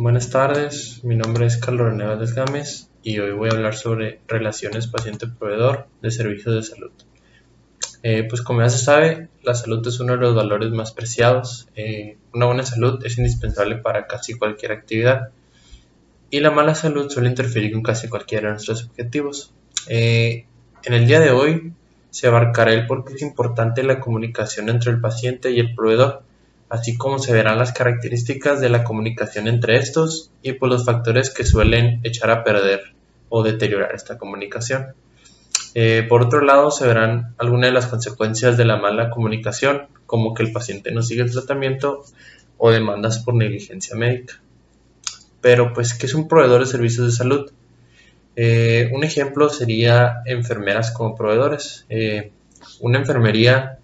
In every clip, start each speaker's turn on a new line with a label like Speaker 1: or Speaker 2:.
Speaker 1: Buenas tardes, mi nombre es Carlos René Valdez Gámez y hoy voy a hablar sobre relaciones paciente-proveedor de servicios de salud. Pues como ya se sabe, la salud es uno de los valores más preciados. Una buena salud es indispensable para casi cualquier actividad y la mala salud suele interferir con casi cualquiera de nuestros objetivos. En el día de hoy se abarcará el por qué es importante la comunicación entre el paciente y el proveedor, así como se verán las características de la comunicación entre estos y pues los factores que suelen echar a perder o deteriorar esta comunicación. Por otro lado, se verán algunas de las consecuencias de la mala comunicación, como que el paciente no sigue el tratamiento o demandas por negligencia médica. Pero pues, ¿qué es un proveedor de servicios de salud? Un ejemplo sería enfermeras como proveedores. Una enfermería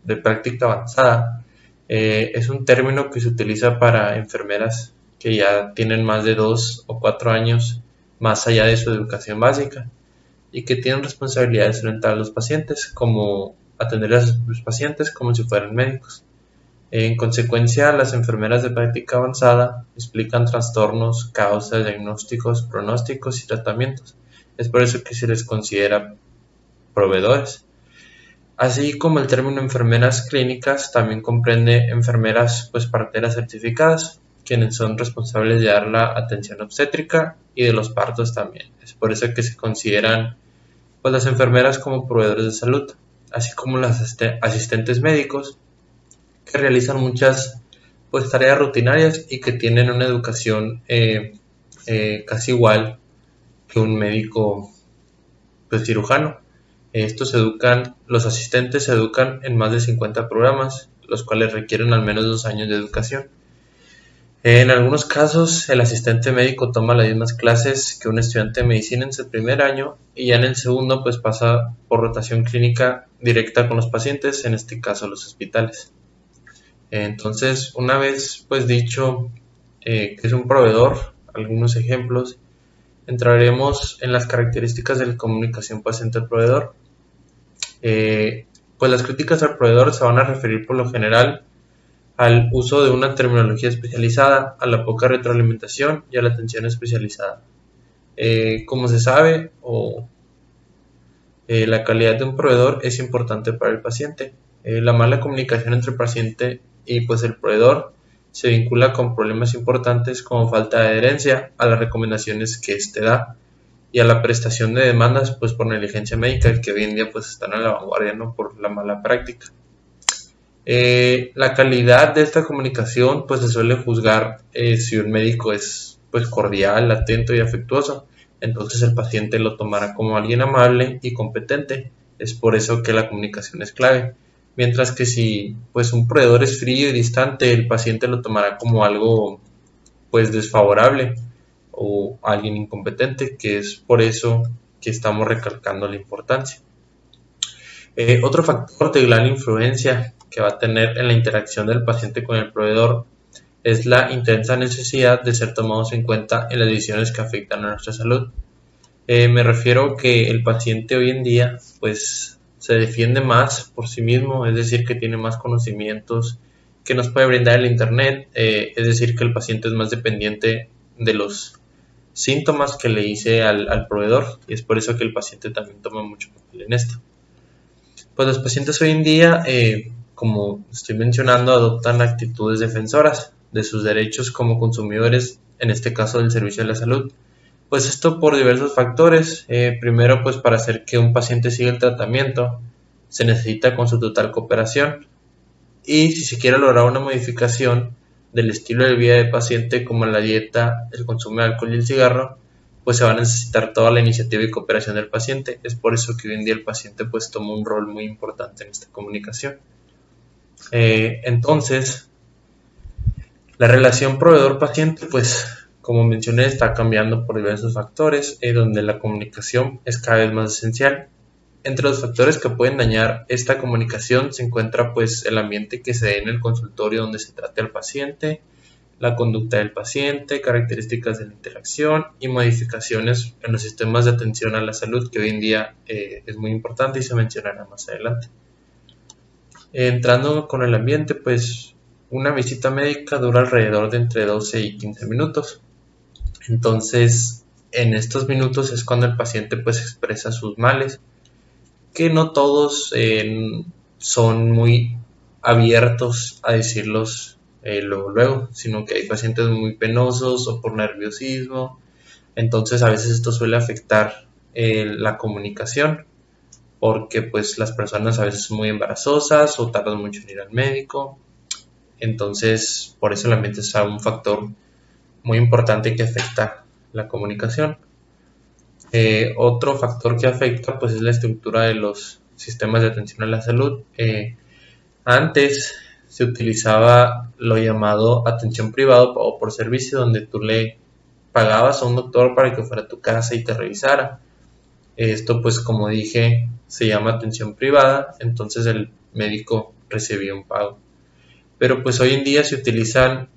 Speaker 1: de práctica avanzada es un término que se utiliza para enfermeras que ya tienen más de 2 o 4 años más allá de su educación básica y que tienen responsabilidades frente a los pacientes, como atender a sus pacientes como si fueran médicos. En consecuencia, las enfermeras de práctica avanzada explican trastornos, causas, diagnósticos, pronósticos y tratamientos. Es por eso que se les considera proveedores. Así como el término enfermeras clínicas también comprende enfermeras parteras certificadas, quienes son responsables de dar la atención obstétrica y de los partos también. Es por eso que se consideran las enfermeras como proveedores de salud, así como las asistentes médicos que realizan muchas tareas rutinarias y que tienen una educación casi igual que un médico cirujano. Los asistentes se educan en más de 50 programas, los cuales requieren al menos 2 años de educación. En algunos casos, el asistente médico toma las mismas clases que un estudiante de medicina en su primer año y ya en el segundo pasa por rotación clínica directa con los pacientes, en este caso los hospitales. Entonces, una vez dicho que es un proveedor, algunos ejemplos, entraremos en las características de la comunicación paciente-proveedor. Las críticas al proveedor se van a referir por lo general al uso de una terminología especializada, a la poca retroalimentación y a la atención especializada. Como se sabe, la calidad de un proveedor es importante para el paciente. La mala comunicación entre el paciente y el proveedor se vincula con problemas importantes como falta de adherencia a las recomendaciones que éste da y a la prestación de demandas por negligencia médica, que hoy en día están a la vanguardia, ¿no?, por la mala práctica. La calidad de esta comunicación se suele juzgar si un médico es cordial, atento y afectuoso, entonces el paciente lo tomará como alguien amable y competente. Es por eso que la comunicación es clave. Mientras que si un proveedor es frío y distante, el paciente lo tomará como algo desfavorable o alguien incompetente, que es por eso que estamos recalcando la importancia. Otro factor de gran influencia que va a tener en la interacción del paciente con el proveedor es la intensa necesidad de ser tomados en cuenta en las decisiones que afectan a nuestra salud. Me refiero que el paciente hoy en día se defiende más por sí mismo, es decir, que tiene más conocimientos que nos puede brindar el internet, es decir, que el paciente es más dependiente de los síntomas que le dice al proveedor, y es por eso que el paciente también toma mucho papel en esto. Los pacientes hoy en día, como estoy mencionando, adoptan actitudes defensoras de sus derechos como consumidores, en este caso del servicio de la salud. Esto por diversos factores. Primero, para hacer que un paciente siga el tratamiento, se necesita con su total cooperación. Y si se quiere lograr una modificación del estilo de vida del paciente, como la dieta, el consumo de alcohol y el cigarro, se va a necesitar toda la iniciativa y cooperación del paciente. Es por eso que hoy en día el paciente toma un rol muy importante en esta comunicación. Entonces, la relación proveedor-paciente, como mencioné, está cambiando por diversos factores, donde la comunicación es cada vez más esencial. Entre los factores que pueden dañar esta comunicación se encuentra el ambiente que se dé en el consultorio donde se trate al paciente, la conducta del paciente, características de la interacción y modificaciones en los sistemas de atención a la salud, que hoy en día es muy importante y se mencionará más adelante. Entrando con el ambiente, una visita médica dura alrededor de entre 12 y 15 minutos. Entonces, en estos minutos es cuando el paciente pues expresa sus males, que no todos son muy abiertos a decirlos luego, sino que hay pacientes muy penosos o por nerviosismo. Entonces a veces esto suele afectar la comunicación, porque pues las personas a veces son muy embarazosas o tardan mucho en ir al médico. Entonces por eso el ambiente es un factor muy importante que afecta la comunicación. Otro factor que afecta pues es la estructura de los sistemas de atención a la salud. Antes se utilizaba lo llamado atención privada o por servicio, donde tú le pagabas a un doctor para que fuera a tu casa y te revisara. Esto pues como dije se llama atención privada, entonces el médico recibía un pago. Pero pues hoy en día se utiliza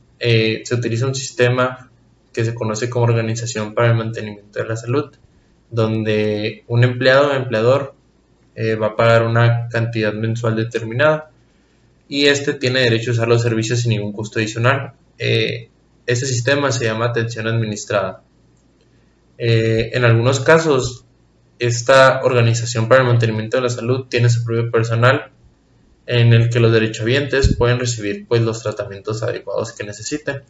Speaker 1: un sistema que se conoce como Organización para el Mantenimiento de la Salud, donde un empleado o empleador va a pagar una cantidad mensual determinada y este tiene derecho a usar los servicios sin ningún costo adicional. Este sistema se llama atención administrada. En algunos casos, esta Organización para el Mantenimiento de la Salud tiene su propio personal en el que los derechohabientes pueden recibir pues, los tratamientos adecuados que necesiten.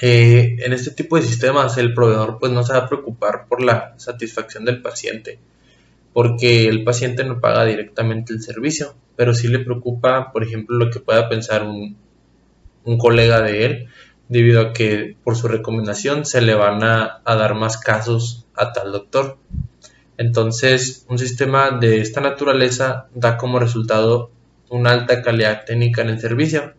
Speaker 1: En este tipo de sistemas el proveedor pues, no se va a preocupar por la satisfacción del paciente, porque el paciente no paga directamente el servicio, pero sí le preocupa, por ejemplo, lo que pueda pensar un colega de él, debido a que por su recomendación se le van a dar más casos a tal doctor. Entonces, un sistema de esta naturaleza da como resultado una alta calidad técnica en el servicio,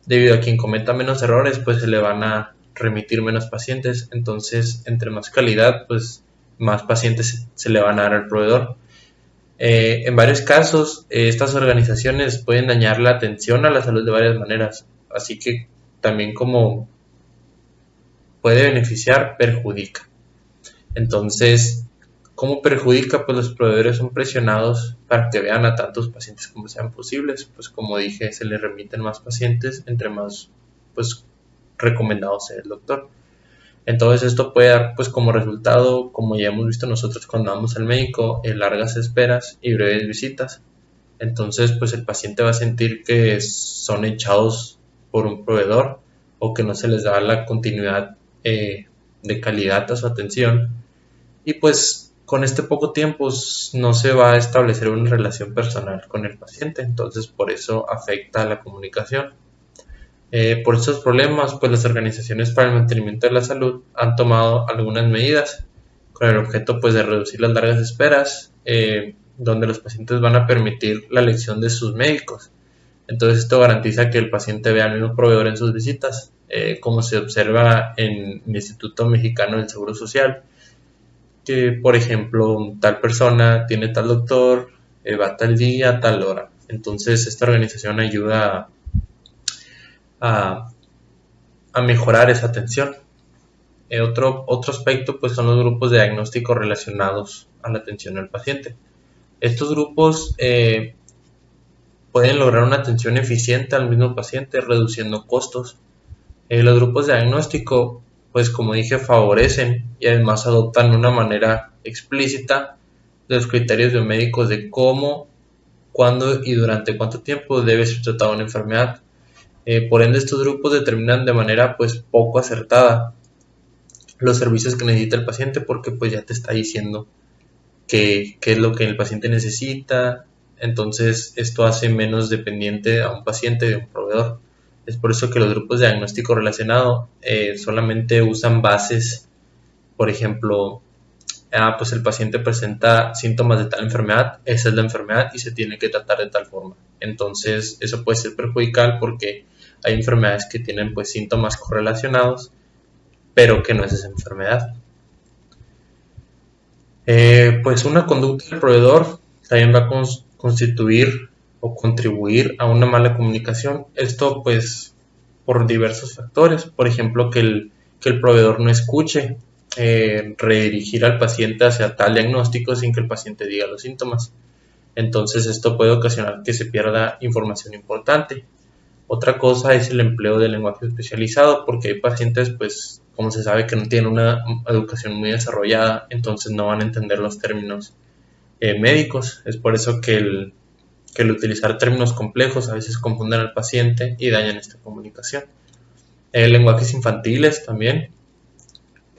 Speaker 1: debido a quien cometa menos errores, pues se le van a remitir menos pacientes. Entonces, entre más calidad, pues más pacientes se le van a dar al proveedor. En varios casos, estas organizaciones pueden dañar la atención a la salud de varias maneras, así que también como puede beneficiar, perjudica. Entonces, ¿cómo perjudica? Pues los proveedores son presionados para que vean a tantos pacientes como sean posibles. Pues como dije, se les remiten más pacientes, entre más pues recomendado sea el doctor. Entonces esto puede dar pues como resultado, como ya hemos visto nosotros cuando vamos al médico, largas esperas y breves visitas. Entonces pues el paciente va a sentir que son echados por un proveedor o que no se les da la continuidad de calidad a su atención, y pues con este poco tiempo no se va a establecer una relación personal con el paciente, entonces por eso afecta a la comunicación. Por estos problemas, pues las organizaciones para el mantenimiento de la salud han tomado algunas medidas con el objeto pues de reducir las largas esperas, donde los pacientes van a permitir la elección de sus médicos. Entonces esto garantiza que el paciente vea al mismo proveedor en sus visitas, como se observa en el Instituto Mexicano del Seguro Social, que por ejemplo tal persona tiene tal doctor, va tal día, tal hora. Entonces esta organización ayuda a mejorar esa atención. Otro aspecto pues son los grupos de diagnóstico relacionados a la atención al paciente. Estos grupos pueden lograr una atención eficiente al mismo paciente reduciendo costos. Los grupos de diagnóstico pues como dije favorecen y además adoptan una manera explícita los criterios biomédicos de cómo, cuándo y durante cuánto tiempo debe ser tratada una enfermedad. Por ende estos grupos determinan de manera pues poco acertada los servicios que necesita el paciente, porque pues ya te está diciendo qué es lo que el paciente necesita. Entonces esto hace menos dependiente a un paciente de un proveedor. Es por eso que los grupos de diagnóstico relacionado solamente usan bases. Por ejemplo, pues el paciente presenta síntomas de tal enfermedad, esa es la enfermedad y se tiene que tratar de tal forma. Entonces eso puede ser perjudicial porque hay enfermedades que tienen pues síntomas correlacionados, pero que no es esa enfermedad. Pues una conducta del proveedor también va a constituir o contribuir a una mala comunicación. Esto pues por diversos factores, por ejemplo que el proveedor no escuche, redirigir al paciente hacia tal diagnóstico sin que el paciente diga los síntomas. Entonces esto puede ocasionar que se pierda información importante. Otra cosa es el empleo del lenguaje especializado, porque hay pacientes, pues, como se sabe, que no tienen una educación muy desarrollada, entonces no van a entender los términos médicos. Es por eso que el utilizar términos complejos a veces confunden al paciente y dañan esta comunicación. Lenguajes infantiles también,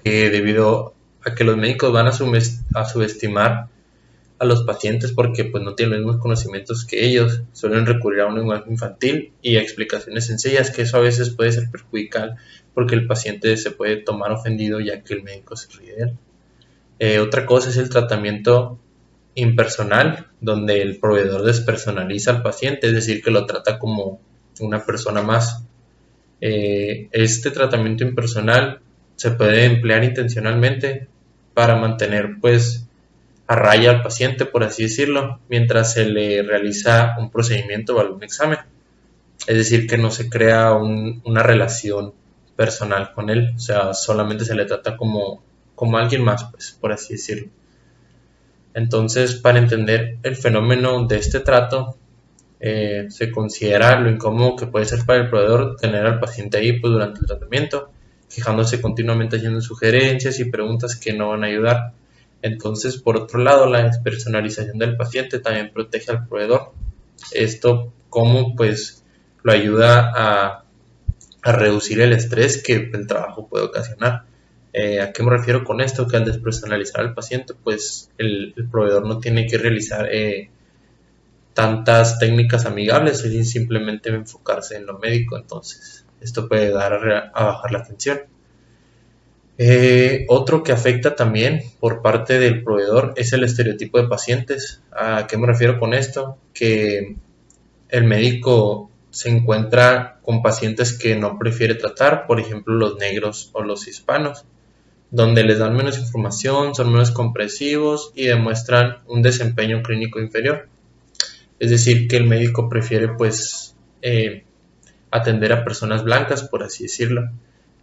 Speaker 1: debido a que los médicos van a subestimar a los pacientes porque pues no tienen los mismos conocimientos que ellos, suelen recurrir a un lenguaje infantil y a explicaciones sencillas, que eso a veces puede ser perjudicial porque el paciente se puede tomar ofendido ya que el médico se ríe de él. Otra cosa es el tratamiento impersonal, donde el proveedor despersonaliza al paciente, es decir, que lo trata como una persona más. Este tratamiento impersonal se puede emplear intencionalmente para mantener pues a raya al paciente, por así decirlo, mientras se le realiza un procedimiento o algún examen. Es decir, que no se crea una relación personal con él, o sea, solamente se le trata como alguien más, pues, por así decirlo. Entonces, para entender el fenómeno de este trato, se considera lo incómodo que puede ser para el proveedor tener al paciente ahí pues, durante el tratamiento, quejándose continuamente, haciendo sugerencias y preguntas que no van a ayudar. Entonces, por otro lado, la despersonalización del paciente también protege al proveedor. Esto como pues lo ayuda a reducir el estrés que el trabajo puede ocasionar. ¿A qué me refiero con esto? Que al despersonalizar al paciente, pues el proveedor no tiene que realizar tantas técnicas amigables, es simplemente enfocarse en lo médico. Entonces, esto puede ayudar a bajar la tensión. Otro que afecta también por parte del proveedor es el estereotipo de pacientes. ¿A qué me refiero con esto? Que el médico se encuentra con pacientes que no prefiere tratar, por ejemplo los negros o los hispanos, donde les dan menos información, son menos comprensivos y demuestran un desempeño clínico inferior. Es decir, que el médico prefiere pues atender a personas blancas, por así decirlo.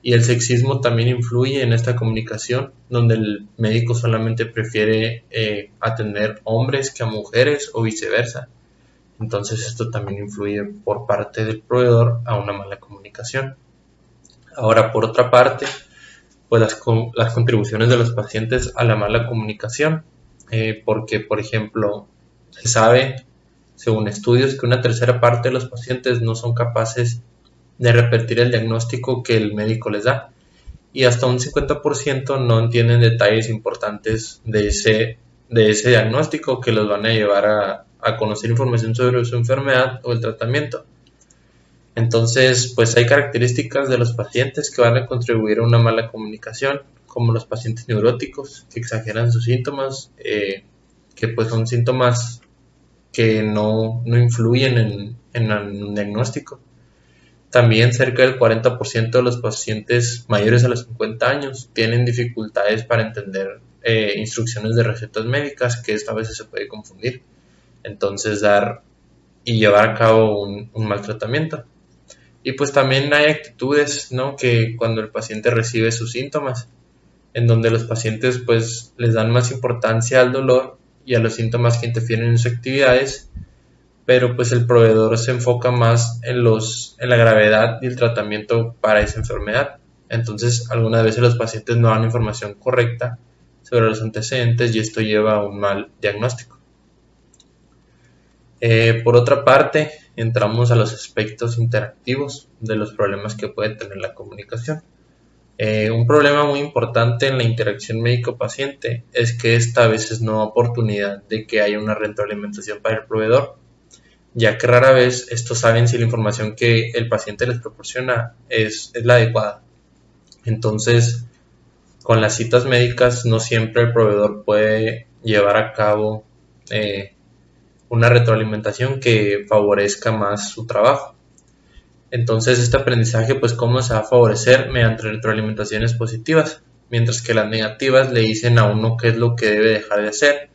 Speaker 1: Y el sexismo también influye en esta comunicación, donde el médico solamente prefiere atender hombres que a mujeres o viceversa. Entonces esto también influye por parte del proveedor a una mala comunicación. Ahora, por otra parte, pues las contribuciones de los pacientes a la mala comunicación, porque, por ejemplo, se sabe, según estudios, que una tercera parte de los pacientes no son capaces de repetir el diagnóstico que el médico les da y hasta un 50% no entienden detalles importantes de ese diagnóstico que los van a llevar a conocer información sobre su enfermedad o el tratamiento. Entonces, pues hay características de los pacientes que van a contribuir a una mala comunicación, como los pacientes neuróticos que exageran sus síntomas, que pues son síntomas que no influyen en un diagnóstico. También cerca del 40% de los pacientes mayores a los 50 años tienen dificultades para entender instrucciones de recetas médicas, que esta vez se puede confundir. Entonces dar y llevar a cabo un mal tratamiento. Y pues también hay actitudes, ¿no? Que cuando el paciente recibe sus síntomas, en donde los pacientes pues les dan más importancia al dolor y a los síntomas que interfieren en sus actividades, pero pues el proveedor se enfoca más en la gravedad y el tratamiento para esa enfermedad. Entonces, algunas veces los pacientes no dan información correcta sobre los antecedentes y esto lleva a un mal diagnóstico. Por otra parte, entramos a los aspectos interactivos de los problemas que puede tener la comunicación. Un problema muy importante en la interacción médico-paciente es que esta a veces no da oportunidad de que haya una retroalimentación para el proveedor, ya que rara vez estos saben si la información que el paciente les proporciona es la adecuada. Entonces, con las citas médicas no siempre el proveedor puede llevar a cabo una retroalimentación que favorezca más su trabajo. Entonces, este aprendizaje, pues, ¿cómo se va a favorecer? Mediante retroalimentaciones positivas, mientras que las negativas le dicen a uno qué es lo que debe dejar de hacer,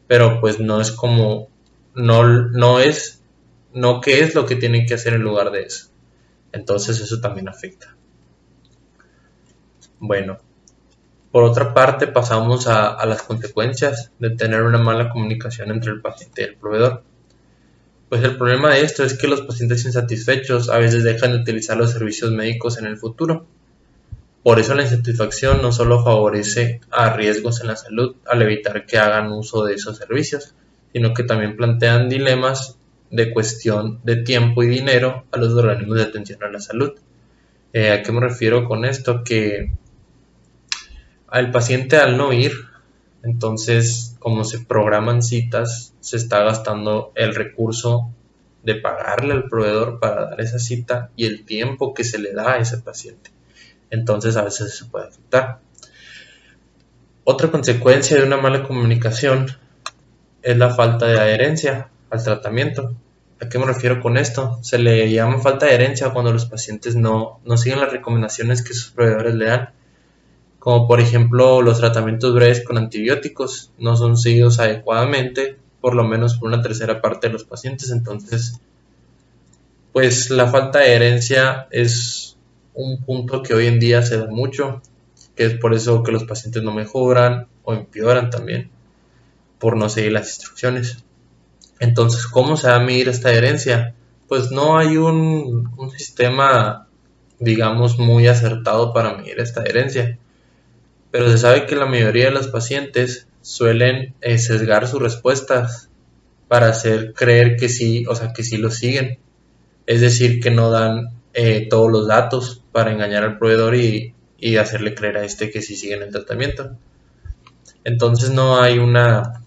Speaker 1: pero pues no es como, no qué es lo que tienen que hacer en lugar de eso. Entonces eso también afecta. Bueno, por otra parte pasamos a las consecuencias de tener una mala comunicación entre el paciente y el proveedor. Pues el problema de esto es que los pacientes insatisfechos a veces dejan de utilizar los servicios médicos en el futuro. Por eso la insatisfacción no solo favorece a riesgos en la salud al evitar que hagan uso de esos servicios, sino que también plantean dilemas de cuestión de tiempo y dinero a los organismos de atención a la salud. ¿A qué me refiero con esto? Que al paciente, al no ir, entonces como se programan citas, se está gastando el recurso de pagarle al proveedor para dar esa cita y el tiempo que se le da a ese paciente. Entonces a veces se puede afectar. Otra consecuencia de una mala comunicación es la falta de adherencia al tratamiento. ¿A qué me refiero con esto? Se le llama falta de adherencia cuando los pacientes no siguen las recomendaciones que sus proveedores le dan, como por ejemplo los tratamientos breves con antibióticos no son seguidos adecuadamente, por lo menos por una tercera parte de los pacientes. Entonces, pues la falta de adherencia es un punto que hoy en día se da mucho, que es por eso que los pacientes no mejoran o empeoran también, por no seguir las instrucciones. Entonces, ¿cómo se va a medir esta adherencia? Pues no hay un sistema, digamos, muy acertado para medir esta adherencia, pero se sabe que la mayoría de los pacientes suelen sesgar sus respuestas para hacer creer que sí, o sea, que sí lo siguen. Es decir, que no dan todos los datos para engañar al proveedor y hacerle creer a este que sí siguen el tratamiento. Entonces no hay una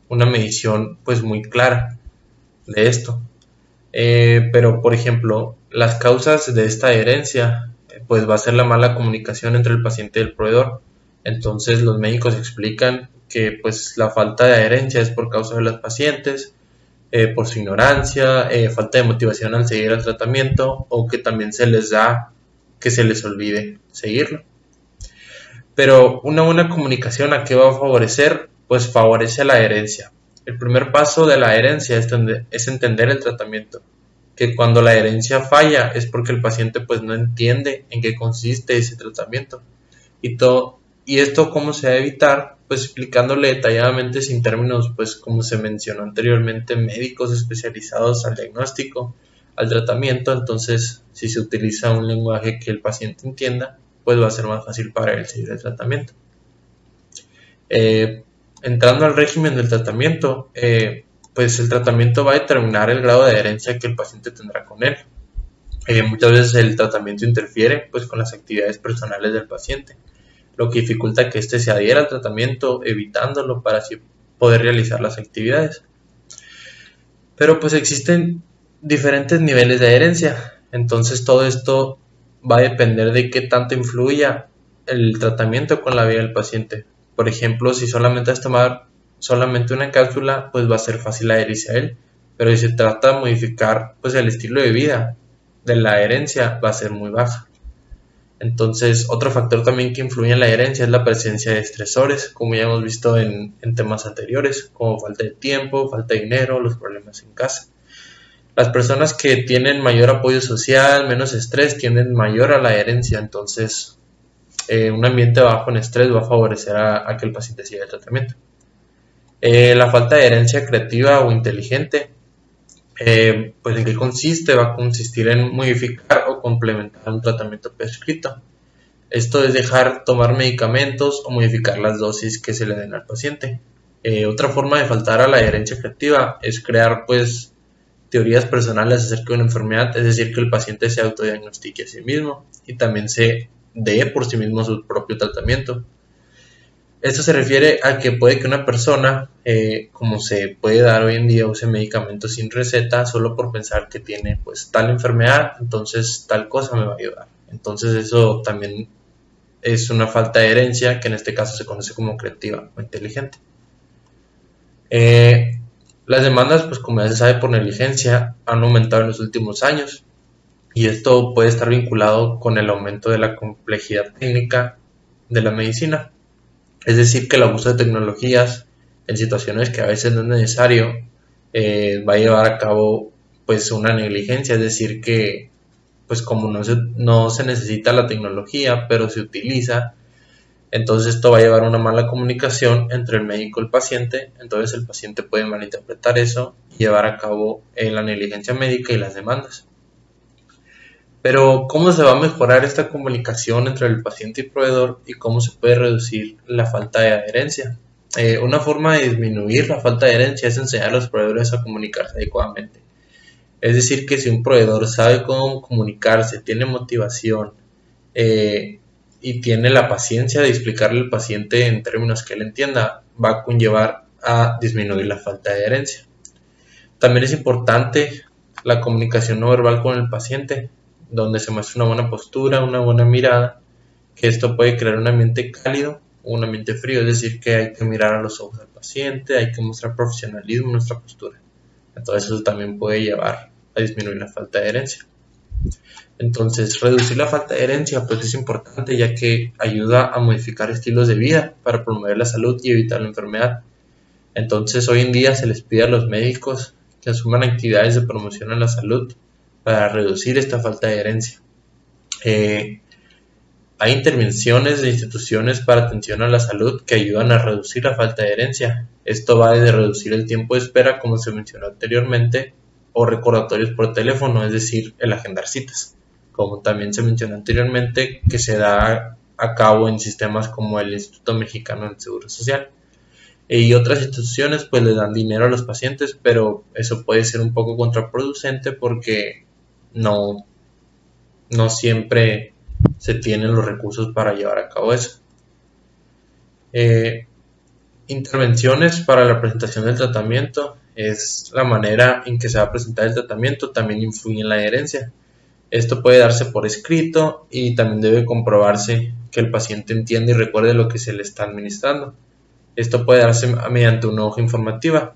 Speaker 1: medición pues muy clara de esto. Pero por ejemplo, las causas de esta adherencia pues va a ser la mala comunicación entre el paciente y el proveedor. Entonces los médicos explican que pues la falta de adherencia es por causa de los pacientes, por su ignorancia, falta de motivación al seguir el tratamiento, o que también se les da que se les olvide seguirlo. Pero una buena comunicación, ¿a qué va a favorecer? Pues favorece la adherencia. El primer paso de la adherencia es entender el tratamiento, que cuando la adherencia falla es porque el paciente pues no entiende en qué consiste ese tratamiento. Y esto cómo se va a evitar, pues explicándole detalladamente sin términos, pues como se mencionó anteriormente, médicos especializados al diagnóstico, al tratamiento. Entonces, si se utiliza un lenguaje que el paciente entienda, pues va a ser más fácil para él seguir el tratamiento. Entrando al régimen del tratamiento, pues el tratamiento va a determinar el grado de adherencia que el paciente tendrá con él. Muchas veces el tratamiento interfiere pues con las actividades personales del paciente, lo que dificulta que éste se adhiera al tratamiento, evitándolo para así poder realizar las actividades. Pero pues existen diferentes niveles de adherencia, entonces todo esto va a depender de qué tanto influya el tratamiento con la vida del paciente. Por ejemplo, si solamente es tomar solamente una cápsula, pues va a ser fácil adherirse a él, pero si se trata de modificar pues el estilo de vida, de la adherencia va a ser muy baja. Entonces, otro factor también que influye en la adherencia es la presencia de estresores, como ya hemos visto en temas anteriores, como falta de tiempo, falta de dinero, los problemas en casa. Las personas que tienen mayor apoyo social, menos estrés, tienden mayor a la adherencia. Entonces, un ambiente bajo en estrés va a favorecer a que el paciente siga el tratamiento. La falta de adherencia creativa o inteligente, pues ¿en qué consiste? Va a consistir en modificar o complementar un tratamiento prescrito. Esto es dejar tomar medicamentos o modificar las dosis que se le den al paciente. Otra forma de faltar a la adherencia creativa es crear pues teorías personales acerca de una enfermedad, es decir, que el paciente se autodiagnostique a sí mismo y también se dé por sí mismo su propio tratamiento. Esto se refiere a que puede que una persona, como se puede dar hoy en día, use medicamentos sin receta solo por pensar que tiene pues tal enfermedad, entonces tal cosa me va a ayudar. Entonces eso también es una falta de adherencia que en este caso se conoce como creativa o inteligente. Las demandas, pues como ya se sabe por negligencia, han aumentado en los últimos años y esto puede estar vinculado con el aumento de la complejidad técnica de la medicina. Es decir, que el abuso de tecnologías en situaciones que a veces no es necesario va a llevar a cabo pues una negligencia, es decir, que pues como no se necesita la tecnología, pero se utiliza, Entonces esto va a llevar a una mala comunicación entre el médico y el paciente, entonces el paciente puede malinterpretar eso y llevar a cabo la negligencia médica y las demandas. Pero ¿cómo se va a mejorar esta comunicación entre el paciente y proveedor y cómo se puede reducir la falta de adherencia? Una forma de disminuir la falta de adherencia es enseñar a los proveedores a comunicarse adecuadamente. Es decir, que si un proveedor sabe cómo comunicarse, tiene motivación y tiene la paciencia de explicarle al paciente en términos que él entienda, va a conllevar a disminuir la falta de adherencia. También es importante la comunicación no verbal con el paciente, donde se muestra una buena postura, una buena mirada, que esto puede crear un ambiente cálido o un ambiente frío, es decir, que hay que mirar a los ojos del paciente, hay que mostrar profesionalismo en nuestra postura. Entonces eso también puede llevar a disminuir la falta de adherencia. Entonces, reducir la falta de adherencia pues es importante, ya que ayuda a modificar estilos de vida para promover la salud y evitar la enfermedad. Entonces, hoy en día se les pide a los médicos que asuman actividades de promoción a la salud para reducir esta falta de adherencia. Hay intervenciones de instituciones para atención a la salud que ayudan a reducir la falta de adherencia. Esto va desde reducir el tiempo de espera, como se mencionó anteriormente, o recordatorios por teléfono, es decir, el agendar citas, como también se mencionó anteriormente, que se da a cabo en sistemas como el Instituto Mexicano del Seguro Social. Y otras instituciones pues le dan dinero a los pacientes, pero eso puede ser un poco contraproducente porque no siempre se tienen los recursos para llevar a cabo eso. Intervenciones para la presentación del tratamiento es la manera en que se va a presentar el tratamiento, también influye en la adherencia. Esto puede darse por escrito y también debe comprobarse que el paciente entiende y recuerde lo que se le está administrando. Esto puede darse mediante una hoja informativa.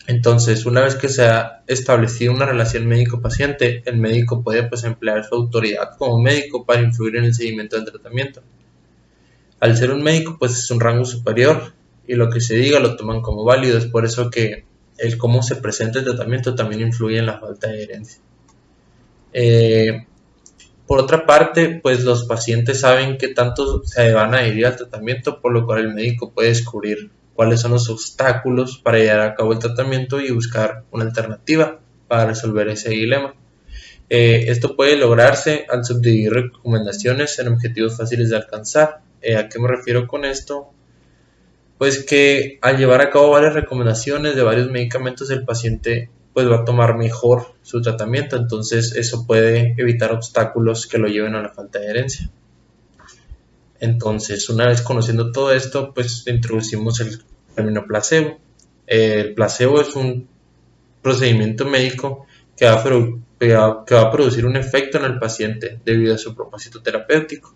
Speaker 1: Entonces, una vez que se ha establecido una relación médico-paciente, el médico puede emplear su autoridad como médico para influir en el seguimiento del tratamiento. Al ser un médico, es un rango superior y lo que se diga lo toman como válido. Es por eso que el cómo se presenta el tratamiento también influye en la falta de adherencia. Por otra parte, los pacientes saben qué tanto se van a adherir al tratamiento, por lo cual el médico puede descubrir cuáles son los obstáculos para llevar a cabo el tratamiento y buscar una alternativa para resolver ese dilema. Esto puede lograrse al subdividir recomendaciones en objetivos fáciles de alcanzar. ¿A qué me refiero con esto? Pues que al llevar a cabo varias recomendaciones de varios medicamentos, el paciente va a tomar mejor su tratamiento, entonces eso puede evitar obstáculos que lo lleven a la falta de adherencia. Entonces, una vez conociendo todo esto, introducimos el término placebo. El placebo es un procedimiento médico que va a producir un efecto en el paciente debido a su propósito terapéutico.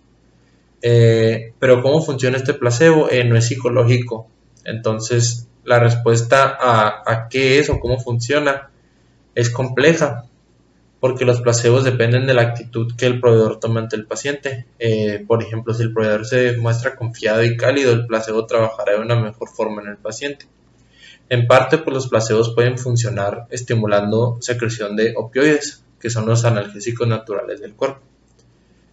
Speaker 1: Pero ¿cómo funciona este placebo? No es psicológico. Entonces, la respuesta a qué es o cómo funciona es compleja, porque los placebos dependen de la actitud que el proveedor toma ante el paciente. Por ejemplo, si el proveedor se muestra confiado y cálido, el placebo trabajará de una mejor forma en el paciente. En parte, los placebos pueden funcionar estimulando secreción de opioides, que son los analgésicos naturales del cuerpo.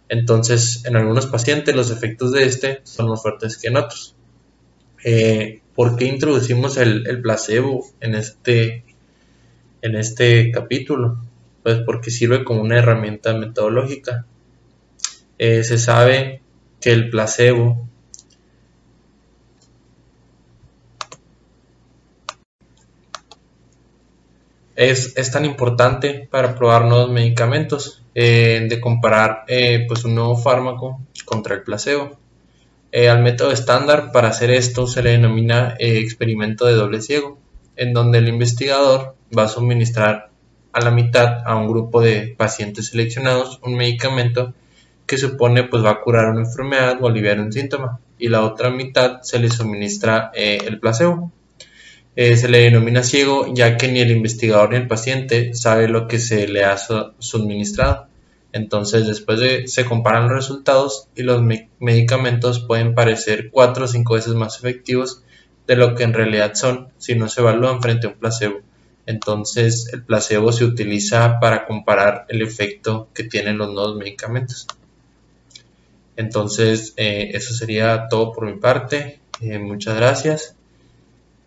Speaker 1: Entonces, en algunos pacientes los efectos de este son más fuertes que en otros. ¿Por qué introducimos el placebo en este capítulo? Pues porque sirve como una herramienta metodológica. Se sabe que el placebo es tan importante para probar nuevos medicamentos, de comparar un nuevo fármaco contra el placebo. Al método estándar para hacer esto se le denomina experimento de doble ciego, en donde el investigador va a suministrar a la mitad a un grupo de pacientes seleccionados un medicamento que supone va a curar una enfermedad o aliviar un síntoma, y la otra mitad se le suministra el placebo. Se le denomina ciego ya que ni el investigador ni el paciente sabe lo que se le ha suministrado. Entonces después se comparan los resultados y los medicamentos pueden parecer 4 o 5 veces más efectivos de lo que en realidad son si no se evalúan frente a un placebo. Entonces el placebo se utiliza para comparar el efecto que tienen los nuevos medicamentos. Entonces, eso sería todo por mi parte. Muchas gracias.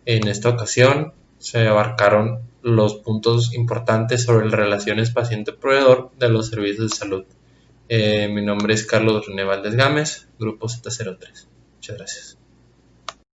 Speaker 1: En esta ocasión se abarcaron los puntos importantes sobre las relaciones paciente-proveedor de los servicios de salud. Mi nombre es Carlos René Valdés Gámez, Grupo Z03. Muchas gracias.